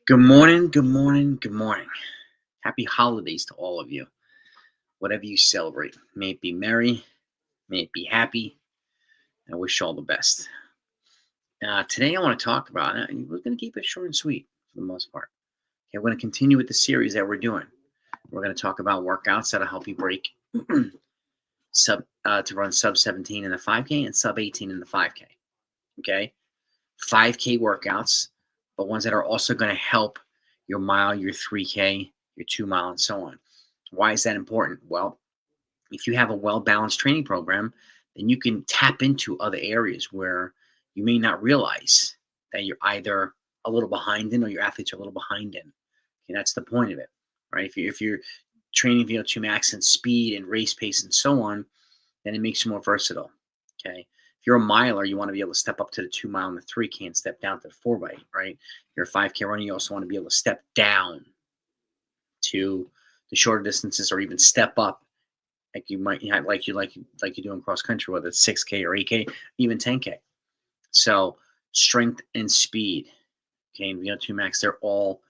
Good morning, good morning, good morning. Happy holidays to all of you. Whatever you celebrate, may it be merry, may it be happy. I wish you all the best. Today, I want to talk about, we're going to keep it short and sweet for the most part. Okay, we're going to continue with the series that we're doing. We're going to talk about workouts that'll help you break to run sub 17 in the 5K and sub 18 in the 5K. Okay, 5K workouts, but ones that are also going to help your mile, your 3K, your 2 mile, and so on. Why is that important? Well, if you have a well-balanced training program, then you can tap into other areas where you may not realize that you're either a little behind in or your athletes are a little behind in. Okay, that's the point of it, right? If you're training VO2 max and speed and race pace and so on, then it makes you more versatile. Okay. If you're a miler, you want to be able to step up to the 2 mile and the 3K and step down to the 4x, right? You're a 5K runner, you also want to be able to step down to the shorter distances or even step up like you might like you do in cross country, whether it's 6K or 8K, even 10K. So strength and speed, okay, and VO2 max, they're all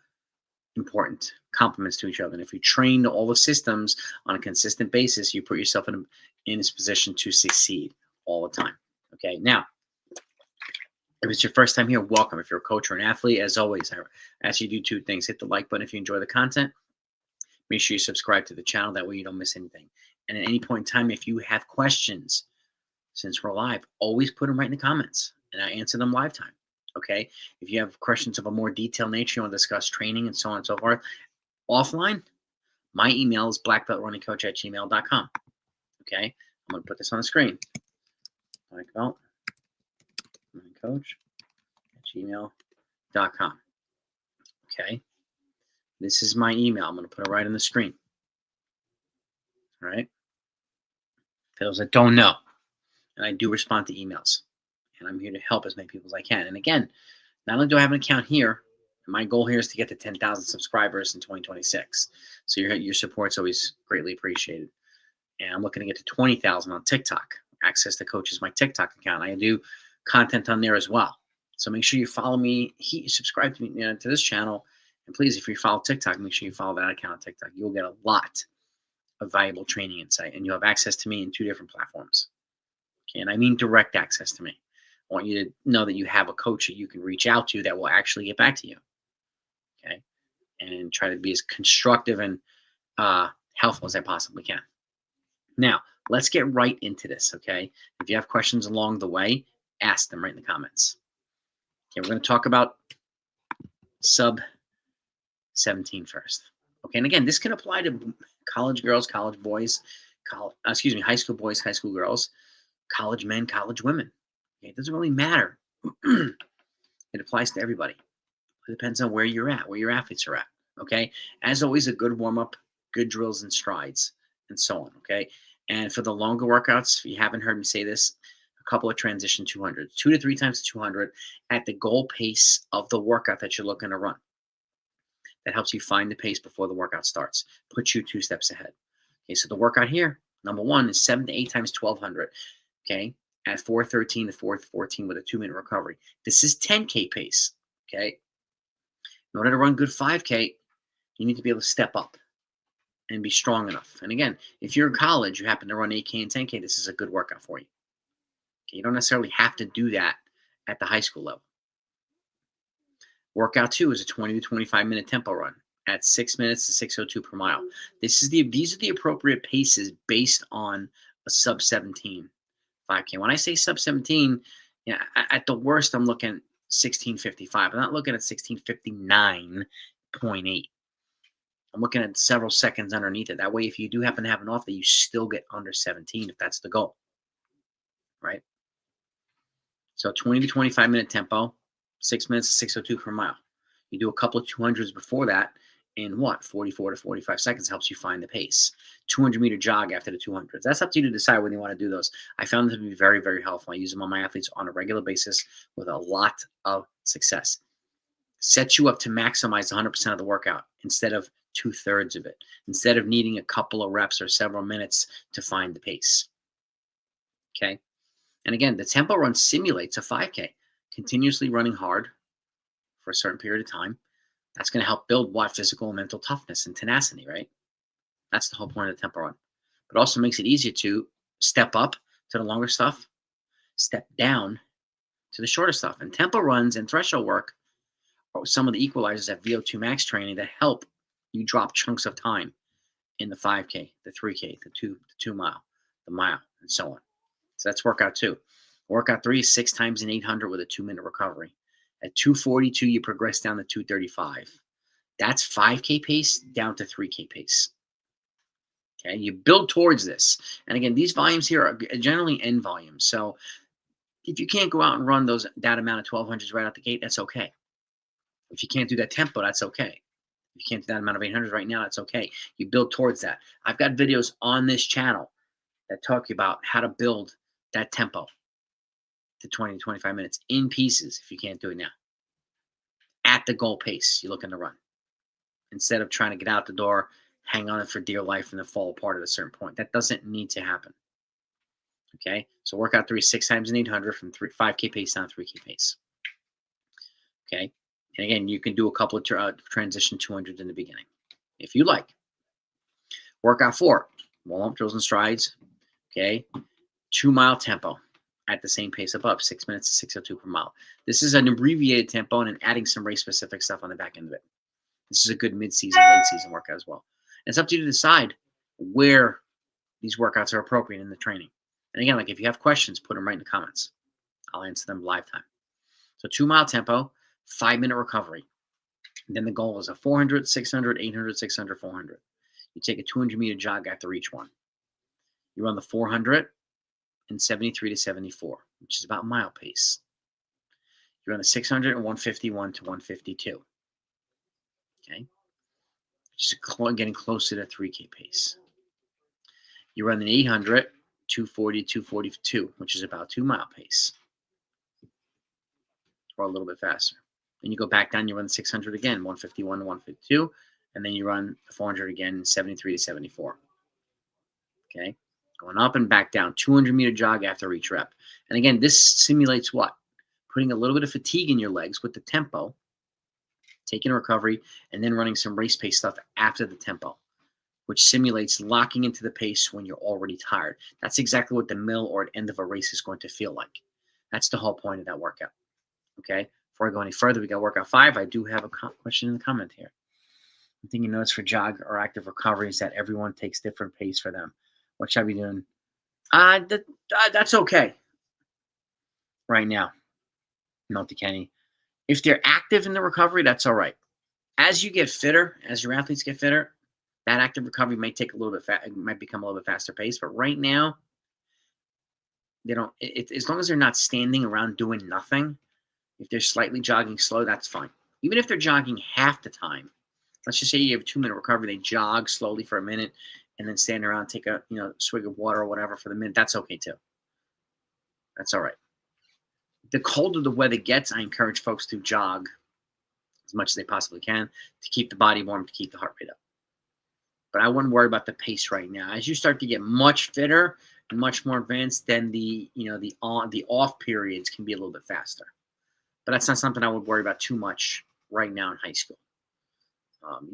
important complements to each other. And if you train all the systems on a consistent basis, you put yourself in this position to succeed all the time. Okay, now if it's your first time here, welcome. If you're a coach or an athlete, as always, I ask you to do two things: hit the like button if you enjoy the content. Make sure you subscribe to the channel. That way you don't miss anything. And at any point in time, if you have questions, since we're live, always put them right in the comments and I answer them live time. Okay. If you have questions of a more detailed nature, you want to discuss training and so on and so forth, offline, my email is blackbeltrunningcoach@gmail.com. Okay. I'm going to put this on the screen. blackbeltrunningcoach@gmail.com. Okay. This is my email. I'm going to put it right on the screen. All right. For those that don't know, and I do respond to emails, and I'm here to help as many people as I can. And again, not only do I have an account here, my goal here is to get to 10,000 subscribers in 2026. So your support's always greatly appreciated. And I'm looking to get to 20,000 on TikTok. Access to Coach is my TikTok account. I do content on there as well. So make sure you follow me, subscribe to me to this channel, and please, if you follow TikTok, make sure you follow that account on TikTok. You'll get a lot of valuable training insight, and you'll have access to me in 2 different platforms. Okay, and I mean direct access to me. I want you to know that you have a coach that you can reach out to that will actually get back to you. Okay, and try to be as constructive and helpful as I possibly can. Now, let's get right into this. Okay, if you have questions along the way, ask them right in the comments. Okay, we're going to talk about sub 17 first. Okay, and again, this can apply to college girls, college boys, high school boys, high school girls, college men, college women. Okay, it doesn't really matter. It applies to everybody. It depends on where you're at, where your athletes are at. Okay, as always, a good warm up, good drills and strides, and so on. Okay, and for the longer workouts, if you haven't heard me say this, a couple of transition 200, 2 to 3 times 200 at the goal pace of the workout that you're looking to run. That helps you find the pace before the workout starts. Puts you 2 steps ahead. Okay, so the workout here, number 1 is 7 to 8 times 1200. Okay, at 4:13 to 4:14 with a 2-minute recovery. This is 10K pace. Okay, in order to run good 5K, you need to be able to step up and be strong enough. And again, if you're in college, you happen to run 8K and 10K, this is a good workout for you. Okay, you don't necessarily have to do that at the high school level. Workout 2 is a 20 to 25-minute tempo run at 6 minutes to 6:02 per mile. These are the appropriate paces based on a sub 17 5K. When I say sub 17, at the worst, I'm looking 16:55. I'm not looking at 16:59.8. I'm looking at several seconds underneath it. That way, if you do happen to have an off day, you still get under 17 if that's the goal, right? So 20 to 25-minute tempo, 6 minutes to 6:02 per mile. You do a couple of 200s before that in 44 to 45 seconds helps you find the pace. 200-meter jog after the 200s. That's up to you to decide when you want to do those. I found them to be very, very helpful. I use them on my athletes on a regular basis with a lot of success. Sets you up to maximize 100% of the workout instead of 2/3 of it, instead of needing a couple of reps or several minutes to find the pace. Okay. And again, the tempo run simulates a 5K, continuously running hard for a certain period of time. That's going to help build what? Physical and mental toughness and tenacity, right? That's the whole point of the tempo run. But also makes it easier to step up to the longer stuff, step down to the shorter stuff. And tempo runs and threshold work are some of the equalizers at VO2 max training that help you drop chunks of time in the 5K, the 3K, the 2 mile, the mile, and so on. So that's workout 2. Workout 3 is 6 times an 800 with a 2-minute recovery. At 242, you progress down to 235. That's 5K pace down to 3K pace. Okay, you build towards this. And again, these volumes here are generally end volumes. So if you can't go out and run that amount of 1200s right out the gate, that's okay. If you can't do that tempo, that's okay. If you can't do that amount of 800s right now, that's okay. You build towards that. I've got videos on this channel that talk about how to build that tempo to 20 to 25 minutes in pieces if you can't do it now. At the goal pace, you're looking to run. Instead of trying to get out the door, hang on it for dear life, and then fall apart at a certain point. That doesn't need to happen. Okay? So workout 3 is 6 times an 800 from 5K pace down to 3K pace. Okay? And again, you can do a couple of transition 200s in the beginning if you like. Workout 4, warm-up drills and strides. Okay? 2-mile tempo at the same pace above, 6 minutes to 602 per mile. This is an abbreviated tempo and adding some race-specific stuff on the back end of it. This is a good mid-season, late-season workout as well. And it's up to you to decide where these workouts are appropriate in the training. And again, like if you have questions, put them right in the comments. I'll answer them live time. So 2-mile tempo, 5-minute recovery. And then the goal is a 400, 600, 800, 600, 400. You take a 200-meter jog after each one. You run the 400 in 73 to 74, which is about mile pace. You run the 600 and 151 to 152. Okay? Which is getting closer to 3K pace. You run the 800, 240, 242, which is about 2-mile pace. Or a little bit faster. Then you go back down, you run the 600 again, 151 to 152, and then you run the 400 again, 73 to 74. Okay? Going up and back down, 200-meter jog after each rep. And again, this simulates what? Putting a little bit of fatigue in your legs with the tempo, taking a recovery, and then running some race pace stuff after the tempo, which simulates locking into the pace when you're already tired. That's exactly what the middle or at end of a race is going to feel like. That's the whole point of that workout. Okay? Before I go any further, we got workout 5. I do have a question in the comment here. I'm thinking notes for jog or active recovery is that everyone takes different pace for them. What should I be doing? That's okay right now. Note to Kenny. If they're active in the recovery, that's all right. As you get fitter, as your athletes get fitter, that active recovery might take a little bit it might become a little bit faster pace. But right now, they don't. As long as they're not standing around doing nothing, if they're slightly jogging slow, that's fine. Even if they're jogging half the time, let's just say you have a 2-minute recovery, they jog slowly for a minute, and then stand around, take a swig of water or whatever for the minute. That's okay too. That's all right. The colder the weather gets, I encourage folks to jog as much as they possibly can to keep the body warm, to keep the heart rate up. But I wouldn't worry about the pace right now. As you start to get much fitter and much more advanced, then the off periods can be a little bit faster. But that's not something I would worry about too much right now in high school.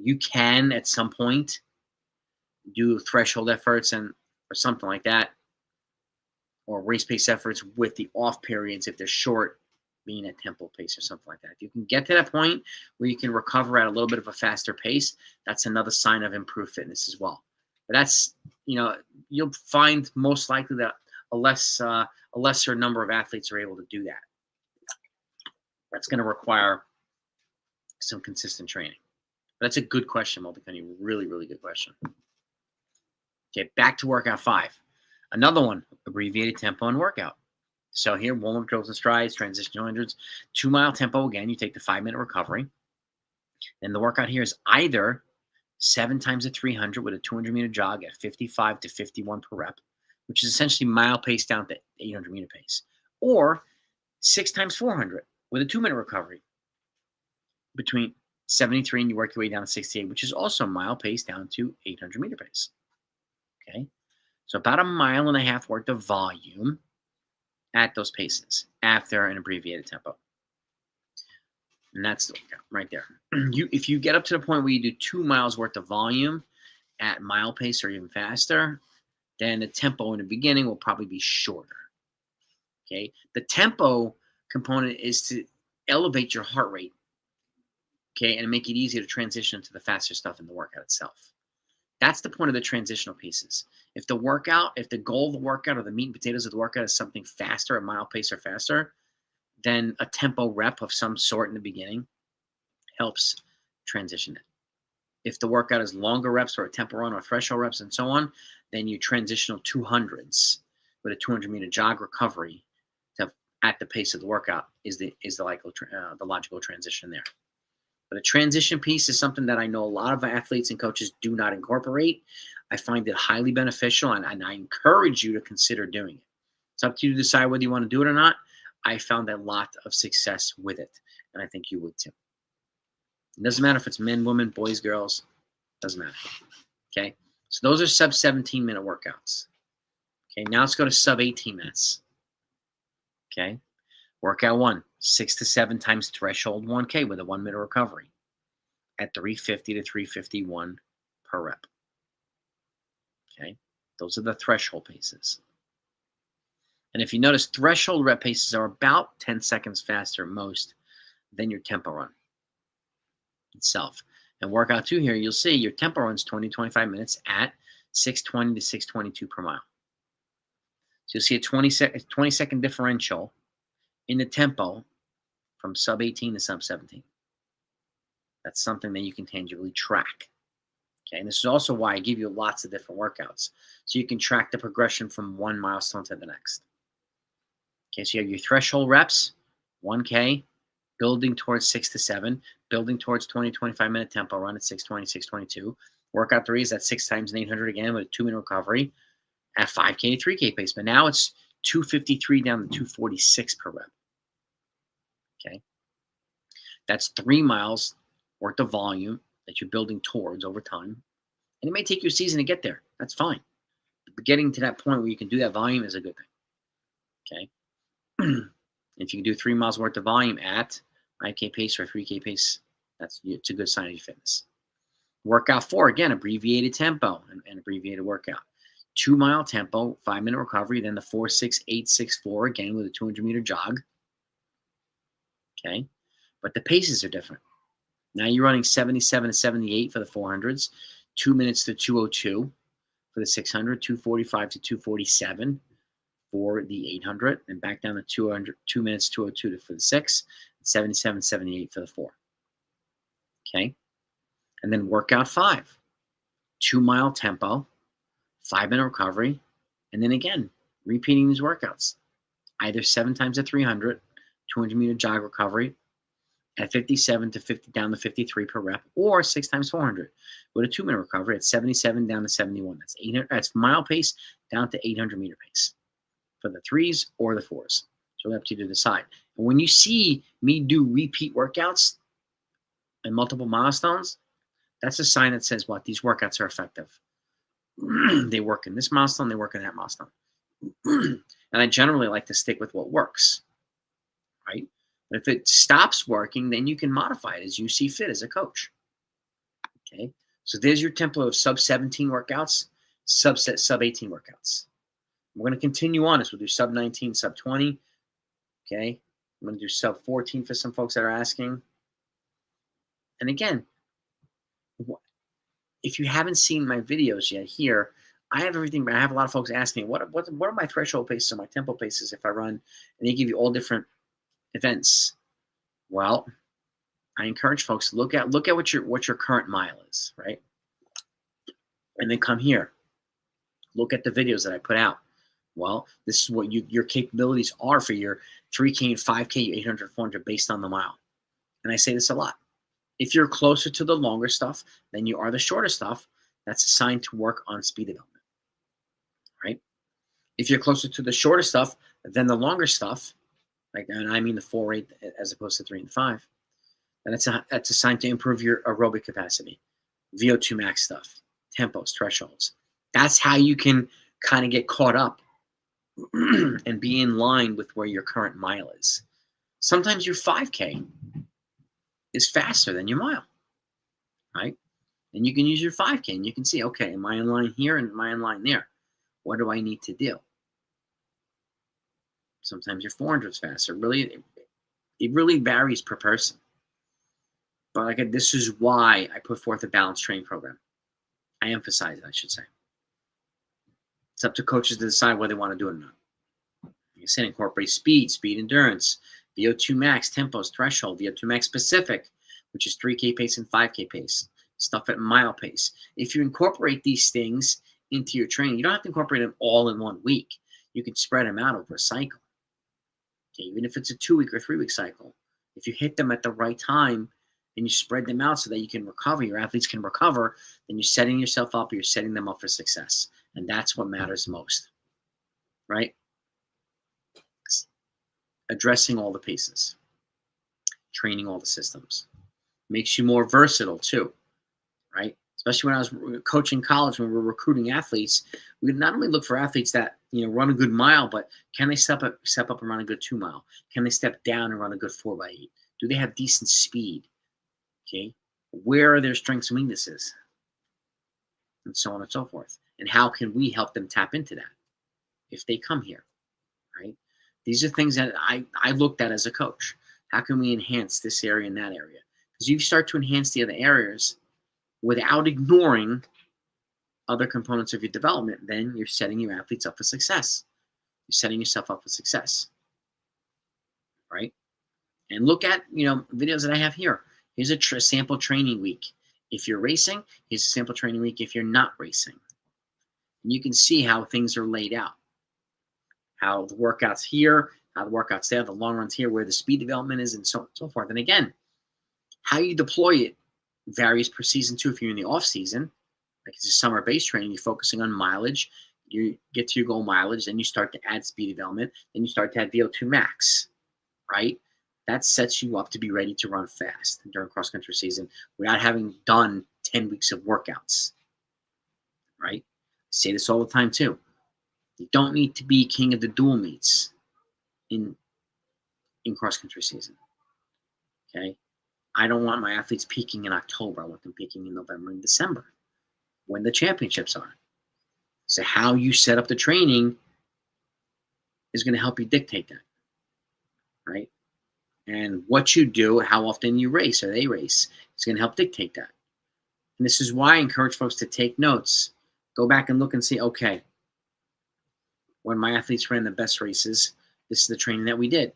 You can at some point do threshold efforts or something like that, or race pace efforts with the off periods if they're short, being at tempo pace or something like that. If you can get to that point where you can recover at a little bit of a faster pace, that's another sign of improved fitness as well. But that's, you'll find most likely that a lesser number of athletes are able to do that. That's going to require some consistent training. But that's a good question, Multicunny. Really, really good question. Okay, back to workout 5. Another one, abbreviated tempo and workout. So here, warm-up drills and strides, transition 200s, 2-mile tempo. Again, you take the 5-minute recovery. And the workout here is either 7 times a 300 with a 200-meter jog at 55 to 51 per rep, which is essentially mile pace down to 800-meter pace, or 6 times 400 with a 2-minute recovery between 73 and you work your way down to 68, which is also mile pace down to 800-meter pace. Okay, so about 1.5 miles worth of volume at those paces after an abbreviated tempo. And that's the workout right there. If you get up to the point where you do 2 miles worth of volume at mile pace or even faster, then the tempo in the beginning will probably be shorter. Okay. The tempo component is to elevate your heart rate. Okay. And make it easier to transition to the faster stuff in the workout itself. That's the point of the transitional pieces. If the goal of the workout or the meat and potatoes of the workout is something faster, a mile pace or faster, then a tempo rep of some sort in the beginning helps transition it. If the workout is longer reps or a tempo run or threshold reps and so on, then you transitional 200s with a 200-meter jog recovery at the pace of the workout is the logical transition there. But a transition piece is something that I know a lot of athletes and coaches do not incorporate. I find it highly beneficial, and I encourage you to consider doing it. It's up to you to decide whether you want to do it or not. I found a lot of success with it, and I think you would too. It doesn't matter if it's men, women, boys, girls. Doesn't matter. Okay? So those are sub 17-minute workouts. Okay, now let's go to sub 18 minutes. Okay? Workout 1, 6 to 7 times threshold 1K with a 1-minute recovery at 350 to 351 per rep. Okay? Those are the threshold paces. And if you notice, threshold rep paces are about 10 seconds faster most than your tempo run itself. And workout 2 here, you'll see your tempo run's 20 to 25 minutes at 620 to 622 per mile. So you'll see a 20-second differential in the tempo from sub 18 to sub 17. That's something that you can tangibly track. Okay, and this is also why I give you lots of different workouts. So you can track the progression from one milestone to the next. Okay, so you have your threshold reps, 1K, building towards 6 to 7, building towards 20, 25-minute tempo run at 620, 622. Workout 3 is at 6 times an 800 again with a 2-minute recovery at 5K to 3K pace. But now it's 253 down to 246 per rep. Okay. That's 3 miles worth of volume that you're building towards over time. And it may take you a season to get there. That's fine. But getting to that point where you can do that volume is a good thing. Okay. If you can do 3 miles worth of volume at 5K pace or 3K pace, it's a good sign of your fitness. Workout 4, again, abbreviated tempo and abbreviated workout. 2-mile tempo, 5-minute recovery, then the 4-6-8-6-4 again with a 200-meter jog. Okay. But the paces are different. Now you're running 77 to 78 for the 400s, 2 minutes to 202 for the 600, 245 to 247 for the 800, and back down to 2 minutes 202 for the 6, 77, 78 for the 4. Okay. And then workout 5, 2-mile tempo, 5-minute recovery, and then again, repeating these workouts. Either 7 times a 300, 200-meter jog recovery at 57 to 50 down to 53 per rep, or 6 times 400 with a 2-minute recovery at 77 down to 71. That's 800. That's mile pace down to 800-meter pace for the 3s or the 4s. So it's up to you to decide. And when you see me do repeat workouts and multiple milestones, that's a sign that says what? These workouts are effective. They work in this milestone, they work in that milestone. And I generally like to stick with what works, right? But if it stops working, then you can modify it as you see fit as a coach. Okay, so there's your template of sub 17 workouts, sub 18 workouts. We're going to continue on this. We'll do sub 19, sub 20. Okay, I'm going to do sub 14 for some folks that are asking. And again, if you haven't seen my videos yet here, I have everything. I have a lot of folks asking me, what are my threshold paces or my tempo paces if I run? And they give you all different events. Well, I encourage folks to look at what your current mile is, right? And then come here. Look at the videos that I put out. Well, this is what your capabilities are for your 3K and 5K, 800, 400 based on the mile. And I say this a lot. If you're closer to the longer stuff than you are the shorter stuff, that's a sign to work on speed development, right? If you're closer to the shorter stuff than the longer stuff, like, and I mean the 4-8 as opposed to 3 and 5, then that's a sign to improve your aerobic capacity, VO2 max stuff, tempos, thresholds. That's how you can kind of get caught up and be in line with where your current mile is. Sometimes your 5K is faster than your mile, right? And you can use your 5K and you can see, okay, am I in line here and am I in line there? What do I need to do? Sometimes your 400 is faster. It really varies per person. But this is why I put forth a balanced training program. I emphasize it, I should say. It's up to coaches to decide whether they want to do it or not. Like I said, incorporate speed endurance, VO2 max, tempos, threshold, VO2 max specific, which is 3K pace and 5K pace, stuff at mile pace. If you incorporate these things into your training, you don't have to incorporate them all in 1 week. You can spread them out over a cycle. Okay, even if it's a 2-week or 3-week cycle, if you hit them at the right time and you spread them out so that you can recover, your athletes can recover, then you're setting yourself up, or you're setting them up for success. And that's what matters most, right? Addressing all the pieces, training all the systems, makes you more versatile too, right? Especially when I was coaching college, when we were recruiting athletes, we would not only look for athletes that run a good mile, but can they step up and run a good 2 mile? Can they step down and run a good 4x8? Do they have decent speed? Okay, where are their strengths and weaknesses, and so on and so forth? And how can we help them tap into that if they come here, right? These are things that I looked at as a coach. How can we enhance this area and that area? Because you start to enhance the other areas without ignoring other components of your development, then you're setting your athletes up for success. You're setting yourself up for success, right? And look at, videos that I have here. Here's a sample training week. If you're racing, here's a sample training week if you're not racing. And you can see how things are laid out. How the workouts here, how the workouts there, the long runs here, where the speed development is, and so on and so forth. And again, how you deploy it varies per season too. If you're in the off season, like it's a summer-based training, you're focusing on mileage. You get to your goal mileage, then you start to add speed development, then you start to add VO2 max, right? That sets you up to be ready to run fast during cross-country season without having done 10 weeks of workouts, right? I say this all the time too. You don't need to be king of the dual meets in cross-country season, okay? I don't want my athletes peaking in October. I want them peaking in November and December when the championships are. So how you set up the training is going to help you dictate that, right? And what you do, how often you race or they race, is going to help dictate that. And this is why I encourage folks to take notes. Go back and look and see, okay, when my athletes ran the best races, this is the training that we did.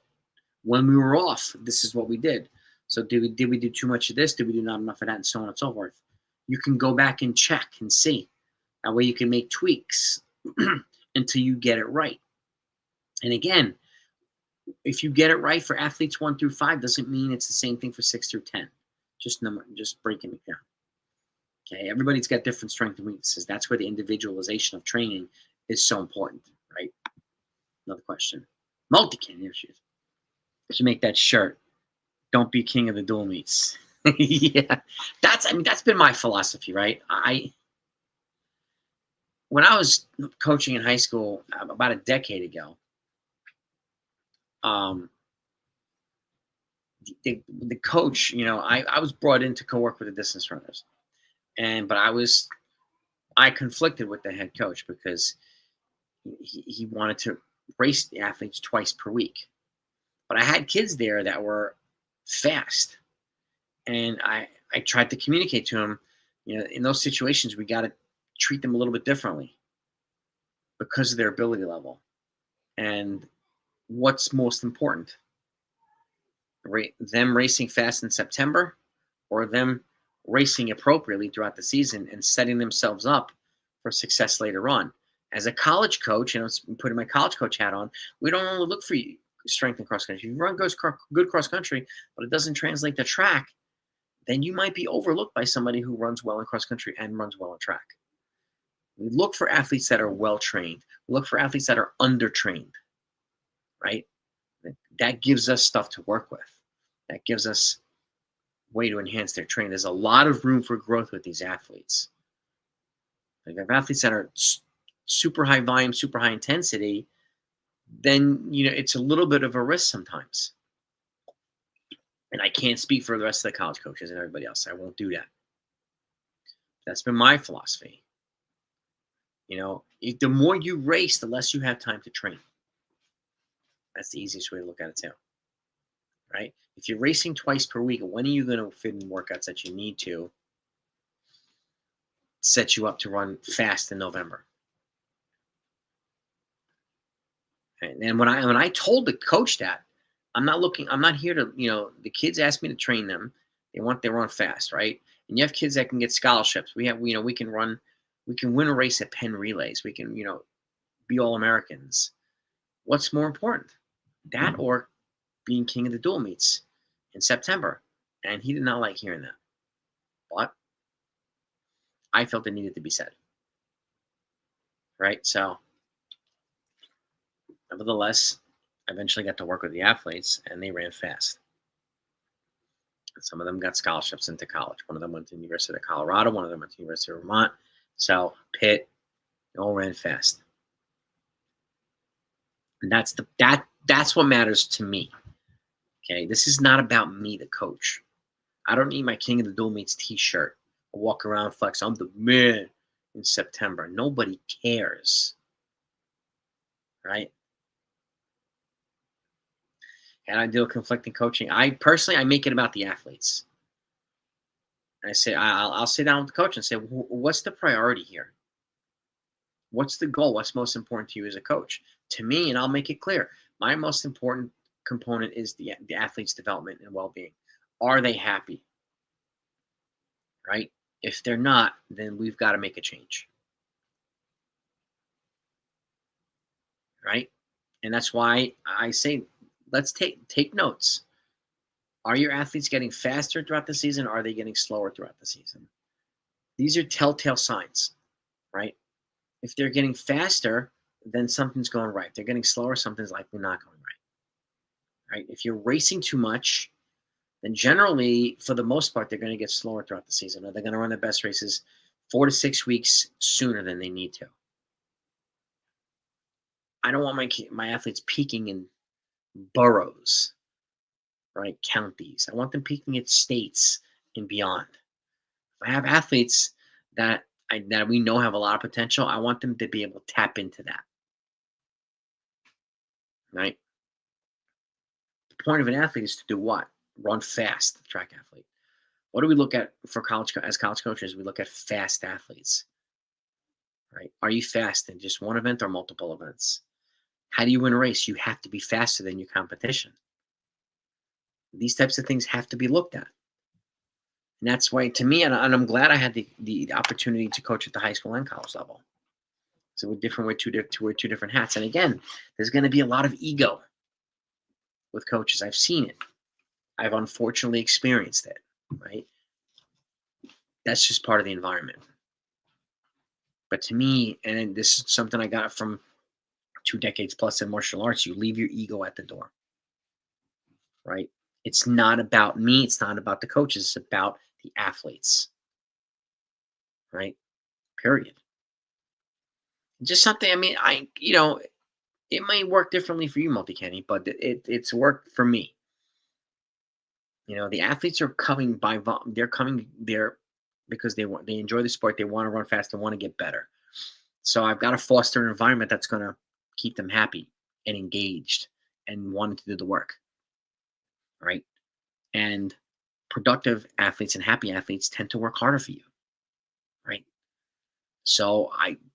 When we were off, this is what we did. So did we do too much of this? Did we do not enough of that? And so on and so forth. You can go back and check and see. That way you can make tweaks until you get it right. And again, if you get it right for athletes 1 through 5, doesn't mean it's the same thing for 6 through 10. Just breaking it down. Okay, everybody's got different strengths and weaknesses. That's where the individualization of training is so important, right? Another question. Multi-can issues. Should make that shirt. Don't be king of the dual meets. Yeah, that's been my philosophy, right? When I was coaching in high school about a decade ago, the coach, I was brought in to co-work with the distance runners, but I conflicted with the head coach because he wanted to race the athletes twice per week, but I had kids there that were fast, and I tried to communicate to him, in those situations we got to treat them a little bit differently because of their ability level and what's most important. Them racing fast in September or them racing appropriately throughout the season and setting themselves up for success later on. As a college coach, putting my college coach hat on, we don't only look for strength in cross country. If you run good cross country, but it doesn't translate to track, then you might be overlooked by somebody who runs well in cross country and runs well in track. We look for athletes that are well trained. We look for athletes that are undertrained, right? That gives us stuff to work with. That gives us way to enhance their training. There's a lot of room for growth with these athletes. If you have athletes that are super high volume, super high intensity, then it's a little bit of a risk sometimes. And I can't speak for the rest of the college coaches and everybody else. I won't do that. That's been my philosophy. The more you race, the less you have time to train. That's the easiest way to look at it too, right? If you're racing twice per week, when are you going to fit in workouts that you need to set you up to run fast in November? And when I told the coach that, I'm not here to, the kids ask me to train them. They run fast, right? And you have kids that can get scholarships. We can win a race at Penn Relays. We can, be all Americans. What's more important? That or being king of the dual meets in September? And he did not like hearing that. But I felt it needed to be said. Right? So, nevertheless, I eventually got to work with the athletes, and they ran fast. And some of them got scholarships into college. One of them went to the University of Colorado. One of them went to the University of Vermont. So, Pitt, they all ran fast. And that's what matters to me. Okay, this is not about me, the coach. I don't need my King of the Dual Meets t-shirt. I'll walk around flex. I'm the man in September. Nobody cares. Right? And I deal with conflicting coaching. I make it about the athletes. I say, I'll sit down with the coach and say, what's the priority here? What's the goal? What's most important to you as a coach? To me, and I'll make it clear, my most important component is the athlete's development and well-being. Are they happy? Right? If they're not, then we've got to make a change. Right? And that's why I say, let's take notes. Are your athletes getting faster throughout the season? Or are they getting slower throughout the season? These are telltale signs, right? If they're getting faster, then something's going right. If they're getting slower, something's likely not going right. Right? If you're racing too much, then generally, for the most part, they're going to get slower throughout the season, or they're going to run their best races 4 to 6 weeks sooner than they need to. I don't want my athletes peaking in boroughs, right? Counties. I want them peaking at states and beyond. If I have athletes that we know have a lot of potential, I want them to be able to tap into that. Right? The point of an athlete is to do what? Run fast, track athlete. What do we look at as college coaches? We look at fast athletes. Right? Are you fast in just one event or multiple events? How do you win a race? You have to be faster than your competition. These types of things have to be looked at. And that's why, to me, and I'm glad I had the opportunity to coach at the high school and college level. So wear two different hats. And again, there's going to be a lot of ego with coaches. I've seen it. I've unfortunately experienced it, right? That's just part of the environment. But to me, and this is something I got from 2 decades plus in martial arts, you leave your ego at the door, right? It's not about me. It's not about the coaches. It's about the athletes, right? Period. Just something, it might work differently for you, Multi-Kenny, but it's worked for me. The athletes are coming they're coming there because they enjoy the sport. They want to run fast. They want to get better. So I've got to foster an environment that's going to keep them happy and engaged and wanting to do the work. Right? And productive athletes and happy athletes tend to work harder for you. Right? So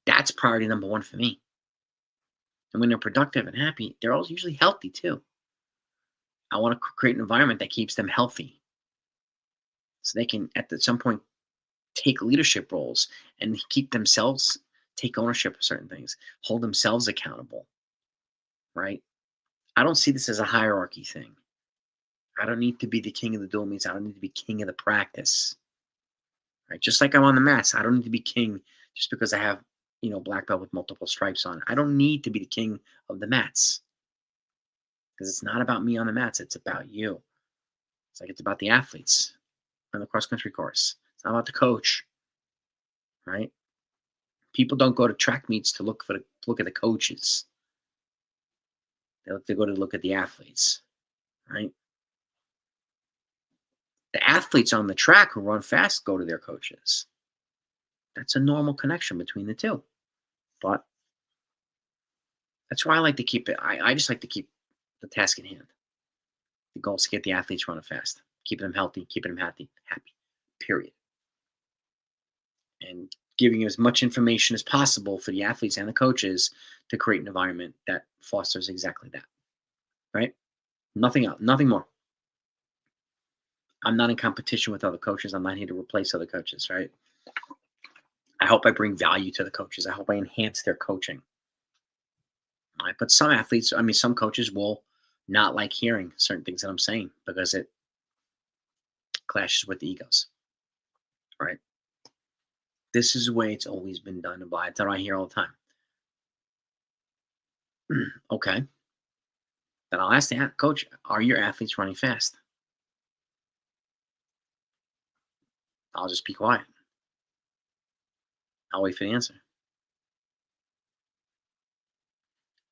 that's priority number 1 for me. And when they're productive and happy, they're also usually healthy too. I want to create an environment that keeps them healthy, so they can, at some point, take leadership roles and take ownership of certain things, hold themselves accountable, right? I don't see this as a hierarchy thing. I don't need to be the king of the dual meets. I don't need to be king of the practice, right? Just like I'm on the mats, I don't need to be king just because I have, black belt with multiple stripes on. I don't need to be the king of the mats, because it's not about me on the mats. It's about you. It's about the athletes on the cross-country course. It's not about the coach, right? People don't go to track meets to look at the coaches. They go to look at the athletes, right? The athletes on the track who run fast go to their coaches. That's a normal connection between the two. But that's why I like to keep it. I just like to keep the task at hand. The goal is to get the athletes running fast, keeping them healthy, keeping them happy, period. And giving as much information as possible for the athletes and the coaches to create an environment that fosters exactly that. Right? Nothing else, nothing more. I'm not in competition with other coaches. I'm not here to replace other coaches, right? I hope I bring value to the coaches. I hope I enhance their coaching. Right? But some athletes, some coaches will not like hearing certain things that I'm saying because it clashes with the egos, right? This is the way it's always been done. That's what I hear all the time. Okay. Then I'll ask the coach, are your athletes running fast? I'll just be quiet. I'll wait for the answer.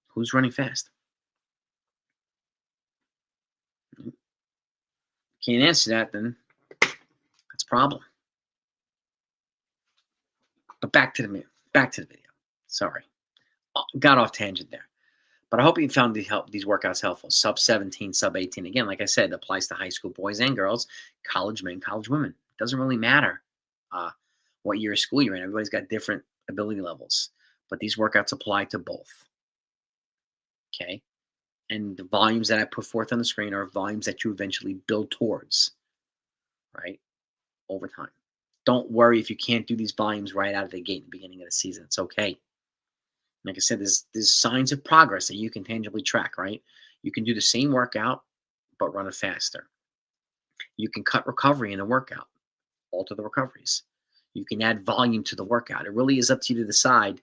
Who's running fast? Can't answer that, then that's a problem. But back to the video. Sorry. Got off tangent there. But I hope you found these workouts helpful. Sub 17, sub 18. Again, like I said, it applies to high school boys and girls, college men, college women. It doesn't really matter what year of school you're in. Everybody's got different ability levels. But these workouts apply to both. Okay? And the volumes that I put forth on the screen are volumes that you eventually build towards, right? Over time. Don't worry if you can't do these volumes right out of the gate in the beginning of the season. It's okay. Like I said, there's signs of progress that you can tangibly track, right? You can do the same workout, but run it faster. You can cut recovery in a workout, alter the recoveries. You can add volume to the workout. It really is up to you to decide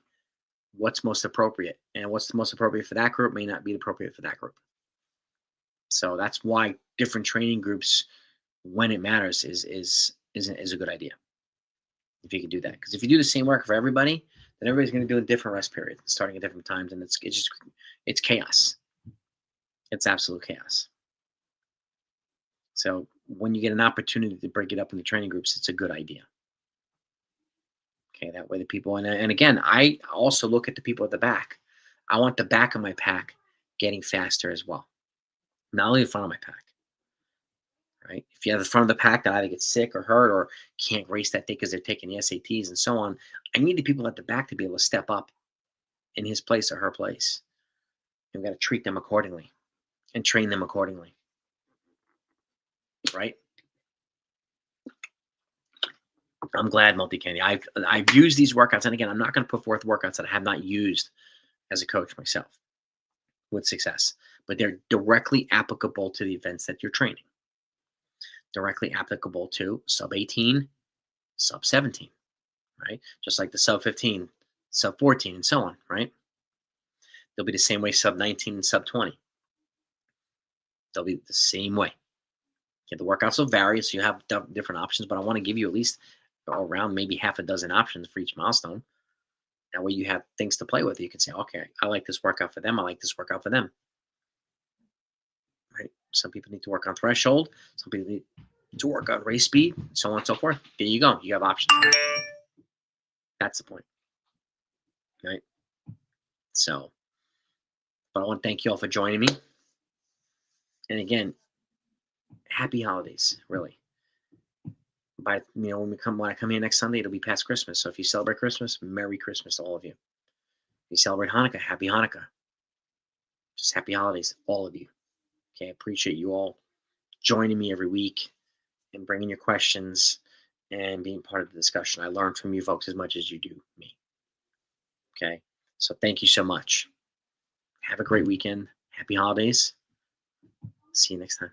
what's most appropriate. And what's the most appropriate for that group may not be appropriate for that group. So that's why different training groups, when it matters, is a good idea. If you could do that. Because if you do the same work for everybody, then everybody's going to do a different rest period, starting at different times, and it's chaos. It's absolute chaos. So when you get an opportunity to break it up into training groups, it's a good idea. Okay, that way the people, and again, I also look at the people at the back. I want the back of my pack getting faster as well, not only the front of my pack. Right? If you have the front of the pack that either gets sick or hurt or can't race that day because they're taking the SATs and so on, I need the people at the back to be able to step up in his place or her place. And we've got to treat them accordingly and train them accordingly. Right? I'm glad, Multi-Candy. I've used these workouts, and again, I'm not going to put forth workouts that I have not used as a coach myself with success, but they're directly applicable to the events that you're training. Directly applicable to sub 18, sub 17, right? Just like the sub 15, sub 14, and so on, right? They'll be the same way sub 19 and sub 20. They'll be the same way. Okay, the workouts will vary, so you have different options, but I want to give you at least around maybe half a dozen options for each milestone. That way you have things to play with. You can say, okay, I like this workout for them. I like this workout for them. Right? Some people need to work on threshold. Some people need to work on race speed, so on and so forth. There you go. You have options. That's the point. Right? So, but I want to thank you all for joining me. And again, happy holidays, really. When I come here next Sunday, it'll be past Christmas. So if you celebrate Christmas, Merry Christmas to all of you. If you celebrate Hanukkah, Happy Hanukkah. Just happy holidays, all of you. Okay, I appreciate you all joining me every week and bringing your questions and being part of the discussion. I learn from you folks as much as you do me. Okay, so thank you so much. Have a great weekend. Happy holidays. See you next time.